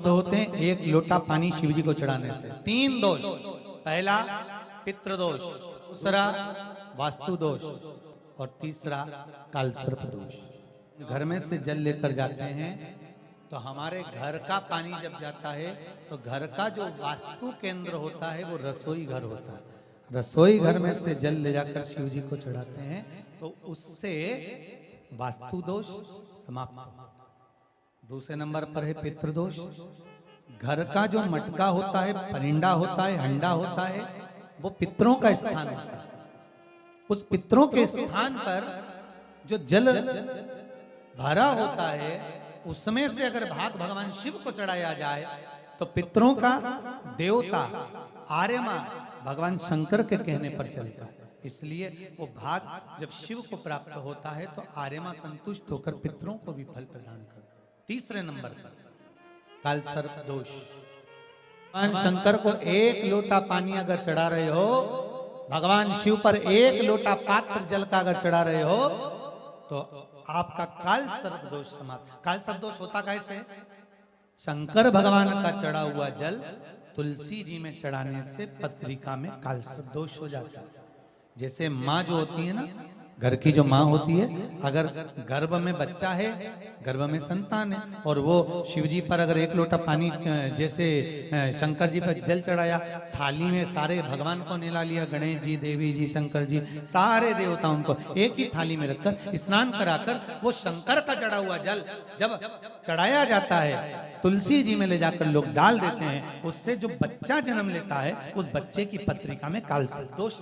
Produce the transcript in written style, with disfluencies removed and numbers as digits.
समाप्त होते हैं एक लोटा पानी शिव जी को चढ़ाने से। 3 दोष, पहला पितृदोष, दूसरा वास्तु दोष और तीसरा कालसर्प दोष। घर में से जल लेकर जाते हैं तो हमारे घर का पानी जब जाता है तो घर का जो वास्तु केंद्र होता है वो रसोई घर होता है। रसोई घर में से जल ले जाकर शिव जी को चढ़ाते हैं तो उससे वास्तु दोष समाप्त होता है। दूसरे नंबर पर है पितृदोष। घर का जो मटका होता है, परिंडा होता है, हंडा होता है, वो पितरों का स्थान होता है। उस पितरों के स्थान पर जो जल भरा होता है उसमें से अगर भाग भगवान शिव को चढ़ाया जाए तो पितरों का देवता आर्यमा भगवान शंकर के कहने पर चलता है। इसलिए वो भाग जब शिव को प्राप्त होता है तो आर्यमा संतुष्ट होकर पितरों को भी फल प्रदान करता है। तीसरे नंबर पर कालसर्प दोष। भगवान शंकर को 1 लोटा पानी अगर चढ़ा रहे हो, भगवान शिव पर 1 लोटा पात्र जल का अगर चढ़ा रहे हो तो आपका कालसर्प दोष समाप्त। कालसर्प दोष होता कैसे? शंकर भगवान का चढ़ा हुआ जल तुलसी जी में चढ़ाने से पत्रिका में कालसर्प दोष हो जाता है। जैसे माँ जो होती है ना, घर की जो माँ होती है, अगर गर्भ में बच्चा है, गर्भ में संतान है, और वो शिव जी पर अगर 1 लोटा पानी जैसे शंकर जी पर जल चढ़ाया, थाली में सारे भगवान को निला लिया, गणेश जी, देवी जी, शंकर जी, सारे देवताओं को एक ही थाली में रखकर स्नान कराकर वो शंकर का चढ़ा हुआ जल जब चढ़ाया जाता है तुलसी जी में ले जाकर लोग डाल देते हैं, उससे जो बच्चा जन्म लेता है उस बच्चे की पत्रिका में कालसर्प दोष